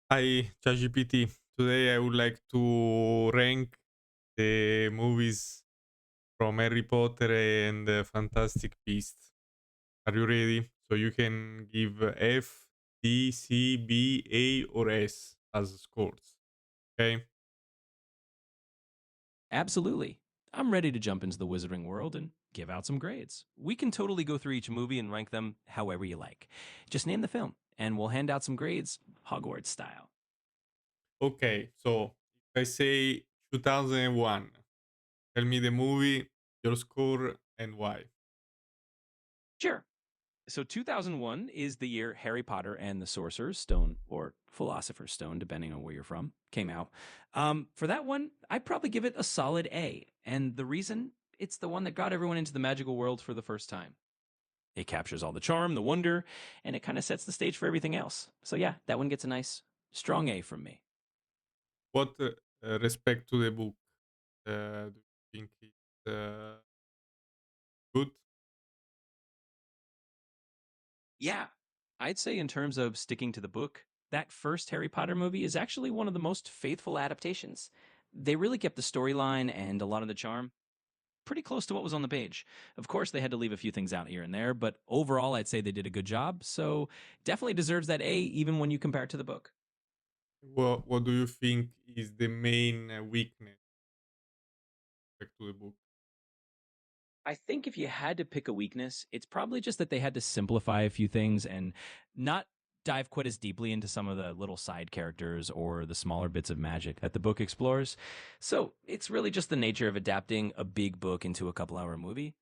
Hi, ChatGPT. Today I would like to rank the movies from Harry Potter and the Fantastic Beasts. Are you ready? So you can give F, D, C, B, A, or S as scores. Okay. Absolutely. I'm ready to jump into the wizarding world and give out some grades. We can totally go through each movie and rank them however you like. Just name the film, and we'll hand out some grades Hogwarts style. Okay. So if I say 2001, tell me the movie, your score, and why. Sure. So 2001 is the year Harry Potter and the Sorcerer's Stone, or Philosopher's Stone, depending on where you're from, came out. For that one, I'd probably give it a solid A. And the reason, it's the one that got everyone into the magical world for the first time. It captures all the charm, the wonder, and it kind of sets the stage for everything else. So yeah, that one gets a nice strong A from me. What respect to the book? Do you think it's good? Yeah, I'd say in terms of sticking to the book, that first Harry Potter movie is actually one of the most faithful adaptations. They really kept the storyline and a lot of the charm pretty close to what was on the page. Of course, they had to leave a few things out here and there, but overall, I'd say they did a good job. So definitely deserves that A, even when you compare it to the book. What do you think is the main weakness back to the book? I think if you had to pick a weakness, it's probably just that they had to simplify a few things and not dive quite as deeply into some of the little side characters or the smaller bits of magic that the book explores. So it's really just the nature of adapting a big book into a couple-hour movie.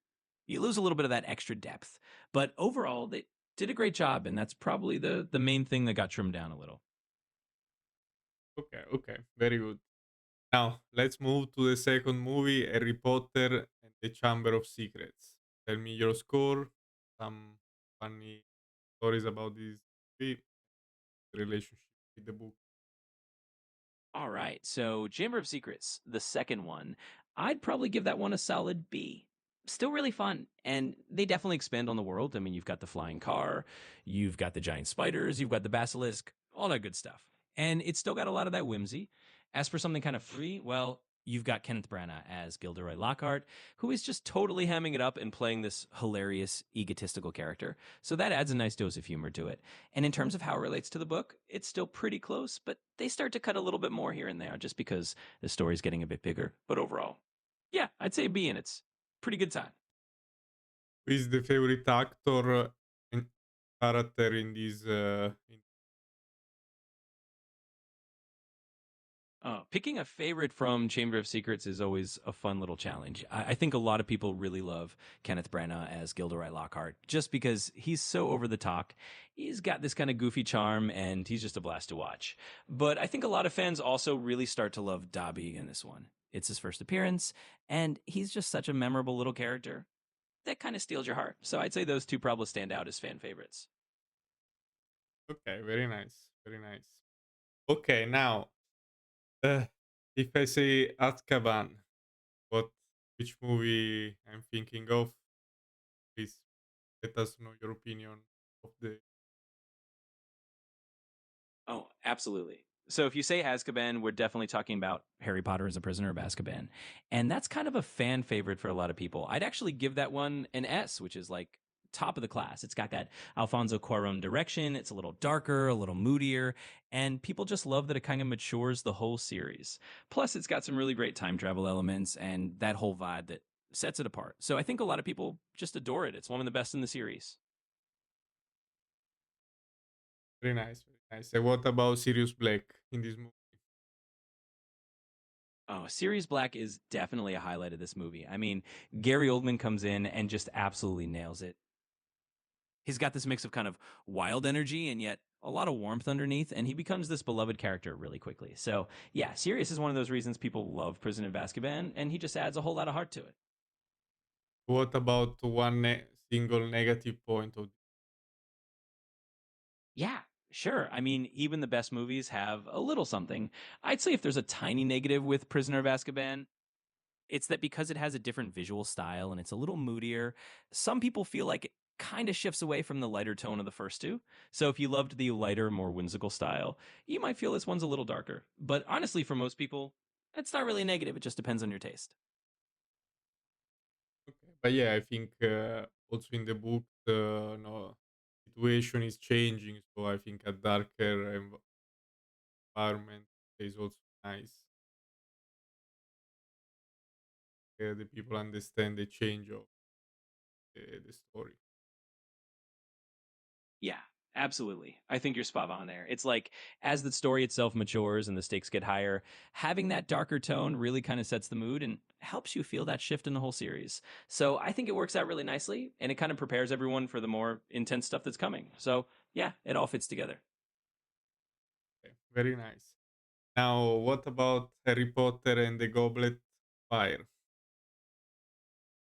You lose a little bit of that extra depth, but overall, they did a great job, and that's probably the main thing that got trimmed down a little. Okay, okay, very good. Now let's move to the second movie, Harry Potter and the Chamber of Secrets. Tell me your score, some funny stories about this movie, the relationship with the book. All right. So, Chamber of Secrets, the second one, I'd probably give that one a solid B. Still really fun. And they definitely expand on the world. I mean, you've got the flying car, you've got the giant spiders, you've got the basilisk, all that good stuff. And it's still got a lot of that whimsy. As for something kind of free, well, you've got Kenneth Branagh as Gilderoy Lockhart, who is just totally hamming it up and playing this hilarious, egotistical character. So that adds a nice dose of humor to it. And in terms of how it relates to the book, it's still pretty close, but they start to cut a little bit more here and there just because the story's getting a bit bigger. But overall, yeah, I'd say B, and it's pretty good time. Who is the favorite actor and character in this? Picking a favorite from Chamber of Secrets is always a fun little challenge. I think a lot of people really love Kenneth Branagh as Gilderoy Lockhart just because he's so over the top. He's got this kind of goofy charm and he's just a blast to watch. But I think a lot of fans also really start to love Dobby in this one. It's his first appearance, and he's just such a memorable little character that kind of steals your heart. So I'd say those two probably stand out as fan favorites. Okay, very nice, very nice. Okay, now uh, if I say Azkaban, what which movie I'm thinking of? Please let us know your opinion of the. Oh, absolutely. So if you say Azkaban, we're definitely talking about Harry Potter as a prisoner of Azkaban. And that's kind of a fan favorite for a lot of people. I'd actually give that one an S, which is like top of the class. It's got that Alfonso Cuarón direction. It's a little darker, a little moodier, and people just love that it kind of matures the whole series. Plus, it's got some really great time travel elements and that whole vibe that sets it apart. So I think a lot of people just adore it. It's one of the best in the series. Very nice, very nice. What about Sirius Black in this movie? Oh, Sirius Black is definitely a highlight of this movie. I mean, Gary Oldman comes in and just absolutely nails it. He's got this mix of kind of wild energy and yet a lot of warmth underneath, and he becomes this beloved character really quickly. So, yeah, Sirius is one of those reasons people love Prison of Azkaban, and he just adds a whole lot of heart to it. What about one single negative point of? Yeah, sure. I mean, even the best movies have a little something. I'd say if there's a tiny negative with Prisoner of Azkaban, it's that because it has a different visual style and it's a little moodier, some people feel like kind of shifts away from the lighter tone of the first two. So if you loved the lighter, more whimsical style, you might feel this one's a little darker. But honestly, for most people, it's not really negative. It just depends on your taste. Okay. But yeah, I think also in the book, no, situation is changing, so I think a darker environment is also nice. The people understand the change of the story. Yeah, absolutely. I think you're spot on there. It's like as the story itself matures and the stakes get higher, having that darker tone really kind of sets the mood and helps you feel that shift in the whole series. So I think it works out really nicely and it kind of prepares everyone for the more intense stuff that's coming. So yeah, it all fits together. Okay, very nice. Now, what about Harry Potter and the Goblet of Fire?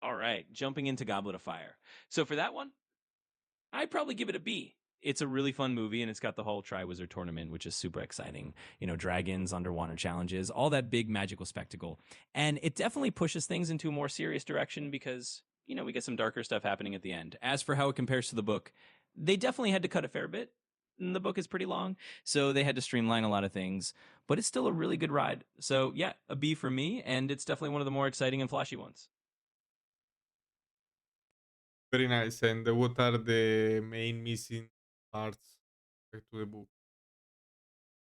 All right, jumping into Goblet of Fire. So for that one, I'd probably give it a B. It's a really fun movie, and it's got the whole Triwizard tournament, which is super exciting. You know, dragons, underwater challenges, all that big magical spectacle. And it definitely pushes things into a more serious direction because, you know, we get some darker stuff happening at the end. As for how it compares to the book, they definitely had to cut a fair bit. And the book is pretty long, so they had to streamline a lot of things, but it's still a really good ride. So, yeah, a B for me, and it's definitely one of the more exciting and flashy ones. Very nice. And what are the main missing parts back to the book?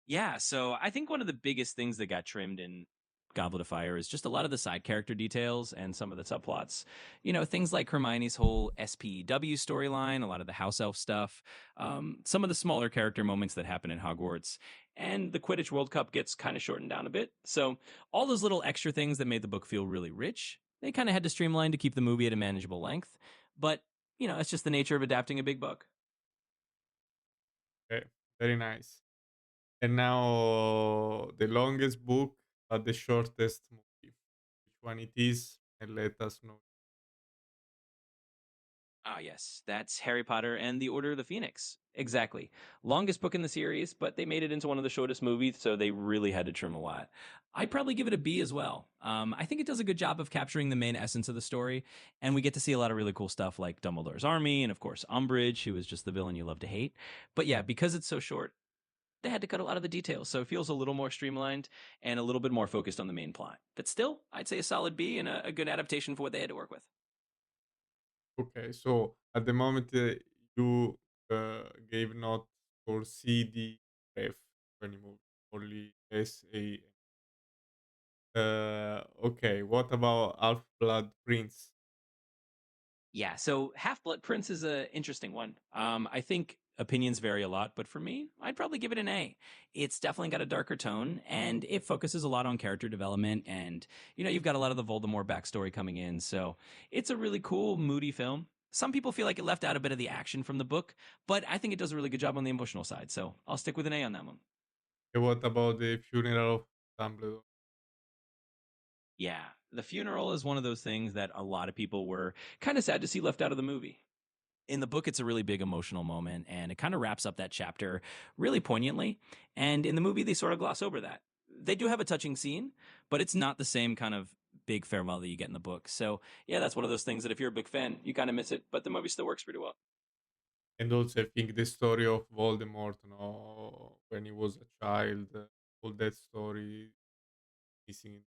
Yeah, so I think one of the biggest things that got trimmed in Goblet of Fire is just a lot of the side character details and some of the subplots. You know, things like Hermione's whole SPW storyline, a lot of the house elf stuff, some of the smaller character moments that happen in Hogwarts, and the Quidditch World Cup gets kind of shortened down a bit. So all those little extra things that made the book feel really rich, they kind of had to streamline to keep the movie at a manageable length. But, you know, it's just the nature of adapting a big book. Okay, very nice. And now the longest book, but the shortest movie. Which one it is? And let us know. Ah, yes, that's Harry Potter and the Order of the Phoenix. Exactly. Longest book in the series, but they made it into one of the shortest movies, so they really had to trim a lot. I'd probably give it a B as well. I think it does a good job of capturing the main essence of the story, and we get to see a lot of really cool stuff like Dumbledore's army, and of course, Umbridge, who is just the villain you love to hate. But yeah, because it's so short, they had to cut a lot of the details, so it feels a little more streamlined and a little bit more focused on the main plot. But still, I'd say a solid B and a good adaptation for what they had to work with. Okay, so at the moment you gave not for C, D, F to any movie, only S, A. Okay, what about Half Blood Prince? Yeah, so Half Blood Prince is an interesting one. I think opinions vary a lot, but for me, I'd probably give it an A. It's definitely got a darker tone, and it focuses a lot on character development. And you know, you've got a lot of the Voldemort backstory coming in, so it's a really cool, moody film. Some people feel like it left out a bit of the action from the book, but I think it does a really good job on the emotional side. So I'll stick with an A on that one. And what about the funeral of Dumbledore? Yeah, the funeral is one of those things that a lot of people were kind of sad to see left out of the movie. In the book, it's a really big emotional moment and it kind of wraps up that chapter really poignantly. And in the movie, they sort of gloss over that. They do have a touching scene, but it's not the same kind of big farewell that you get in the book. So, yeah, that's one of those things that if you're a big fan, you kind of miss it, but the movie still works pretty well. And also, I think the story of Voldemort, no, when he was a child, all that story missing.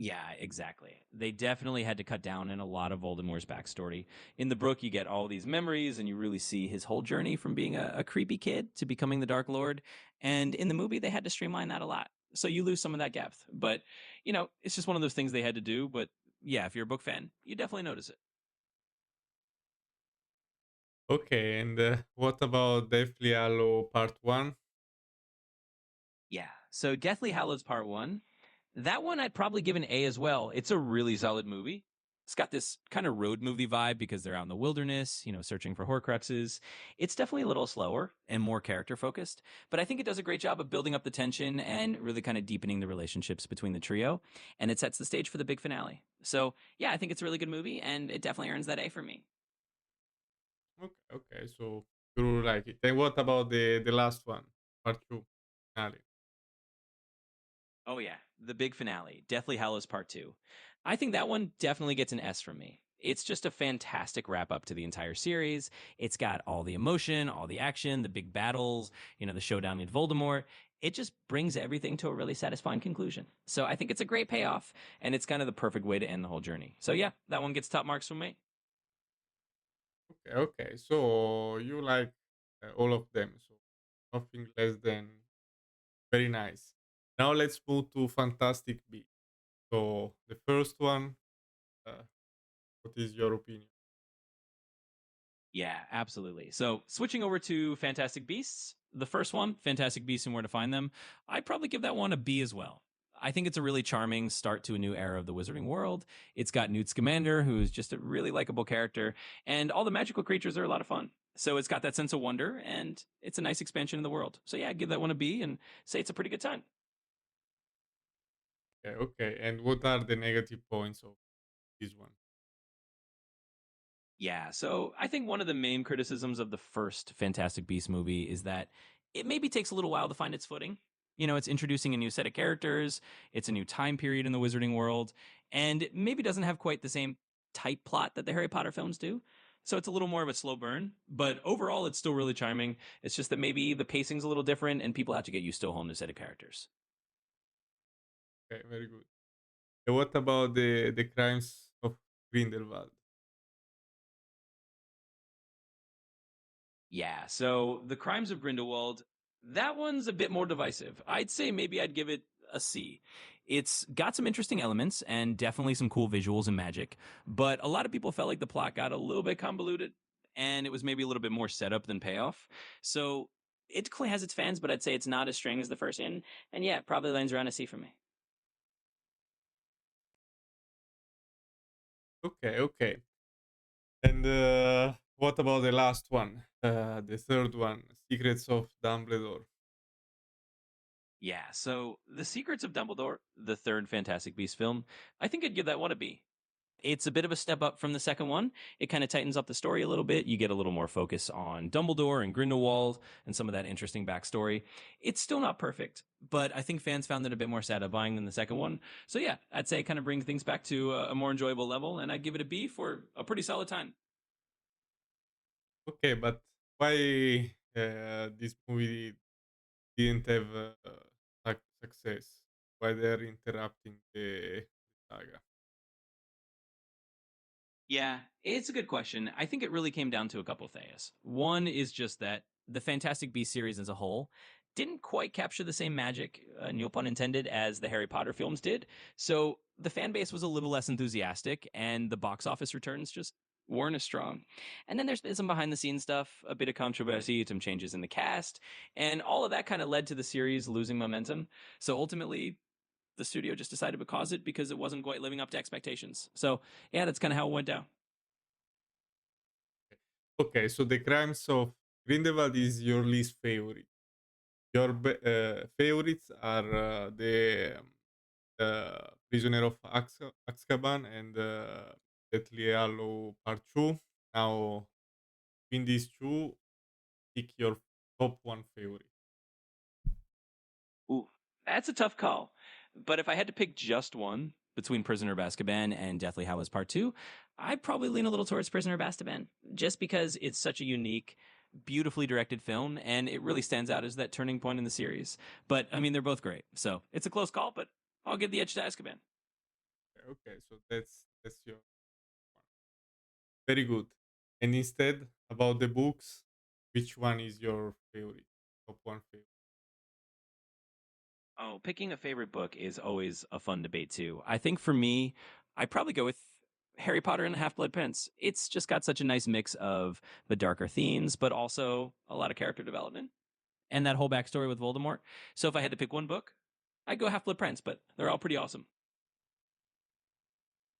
Yeah, exactly. They definitely had to cut down in a lot of Voldemort's backstory. In the book, you get all these memories and you really see his whole journey from being a creepy kid to becoming the Dark Lord. And in the movie, they had to streamline that a lot. So you lose some of that depth. But, you know, it's just one of those things they had to do. But yeah, if you're a book fan, you definitely notice it. Okay, and what about Deathly Hallow Part 1? Yeah. So Deathly Hallows Part 1, that one I'd probably give an A as well. It's a really solid movie. It's got this kind of road movie vibe because they're out in the wilderness, you know, searching for Horcruxes. It's definitely a little slower and more character focused, but I think it does a great job of building up the tension and really kind of deepening the relationships between the trio. And it sets the stage for the big finale. So, yeah, I think it's a really good movie and it definitely earns that A for me. Okay, okay, so you like it. And what about the last one, Part 2? Finale. Oh, yeah, the big finale, Deathly Hallows Part 2. I think that one definitely gets an S from me. It's just a fantastic wrap up to the entire series. It's got all the emotion, all the action, the big battles, the showdown with Voldemort. It just brings everything to a really satisfying conclusion. So I think it's a great payoff, and it's kind of the perfect way to end the whole journey. So yeah, that one gets top marks from me. Okay, okay. So you like all of them, so nothing less than very nice. Now let's move to Fantastic Beasts. So the first one, uh, what is your opinion? Yeah, absolutely. So switching over to Fantastic Beasts, the first one, Fantastic Beasts and Where to Find Them, I'd probably give that one a B as well. I think it's a really charming start to a new era of the Wizarding World. It's got Newt Scamander, who's just a really likable character, and all the magical creatures are a lot of fun. So it's got that sense of wonder, and it's a nice expansion of the world. So yeah, I'd give that one a B and say it's a pretty good time. Okay, okay. And what are the negative points of this one? Yeah, so I think one of the main criticisms of the first Fantastic Beast movie is that it maybe takes a little while to find its footing. It's introducing a new set of characters, it's a new time period in the wizarding world, and it maybe doesn't have quite the same tight plot that the Harry Potter films do. So it's a little more of a slow burn, but overall it's still really charming. It's just that maybe the pacing's a little different and people have to get used to a whole new set of characters. Okay, very good. And what about the crimes of Grindelwald? Yeah, so The Crimes of Grindelwald, that one's a bit more divisive. I'd say maybe I'd give it a C. It's got some interesting elements and definitely some cool visuals and magic, but a lot of people felt like the plot got a little bit convoluted and it was maybe a little bit more setup than payoff. So it definitely has its fans, but I'd say it's not as strong as the first in. And yeah, probably lands around a C for me. Okay, okay. And what about the last one? The third one, Secrets of Dumbledore. Yeah, so The Secrets of Dumbledore, the third Fantastic Beasts film, I think I'd give that one a B. It's a bit of a step up from the second one. It kind of tightens up the story a little bit. You get a little more focus on Dumbledore and Grindelwald and some of that interesting backstory. It's still not perfect, but I think fans found it a bit more satisfying than the second one. So yeah, I'd say it kind of brings things back to a more enjoyable level, and I'd give it a B for a pretty solid time. Okay, but why this movie didn't have success? Why they're interrupting the saga? Yeah, it's a good question. I think it really came down to a couple of things. One is just that the Fantastic Beasts series as a whole didn't quite capture the same magic, no pun intended, as the Harry Potter films did. So the fan base was a little less enthusiastic, and the box office returns just weren't as strong. And then there's been some behind the scenes stuff, a bit of controversy, some changes in the cast, and all of that kind of led to the series losing momentum. So ultimately, the studio just decided to pause it because it wasn't quite living up to expectations. So yeah, that's kind of how it went down. Okay, so the crimes of Grindelwald is your least favorite. Your favorites are Prisoner of Azkaban and Deathly Hallow Part 2. Now, in these two, pick your top one favorite. Ooh, that's a tough call. But if I had to pick just one between Prisoner of Azkaban and Deathly Hallows Part 2, I'd probably lean a little towards Prisoner of Azkaban, just because it's such a unique, beautifully directed film, and it really stands out as that turning point in the series. But, I mean, they're both great. So it's a close call, but I'll give the edge to Azkaban. Okay, so that's your one. Very good. And instead, about the books, which one is your favorite? Top one favorite. Oh, picking a favorite book is always a fun debate too. I think for me, I'd probably go with Harry Potter and the Half-Blood Prince. It's just got such a nice mix of the darker themes, but also a lot of character development and that whole backstory with Voldemort. So if I had to pick one book, I'd go Half-Blood Prince, but they're all pretty awesome.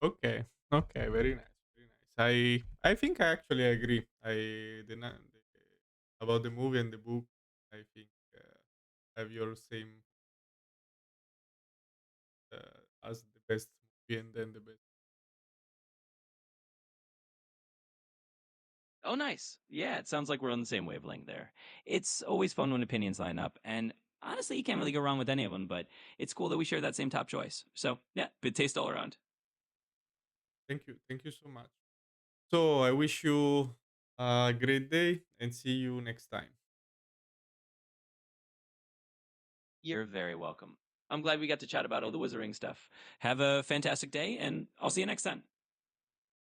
Okay, okay, very nice, very nice. I think I actually agree. About the movie and the book. I think have your same as the best movie and then the best. Oh, nice. Yeah, it sounds like we're on the same wavelength there. It's always fun when opinions line up, and honestly, you can't really go wrong with any of them, but it's cool that we share that same top choice. So, yeah, good taste all around. Thank you so much. So I wish you a great day and see you next time. You're very welcome. I'm glad we got to chat about all the Wizarding stuff. Have a fantastic day, and I'll see you next time.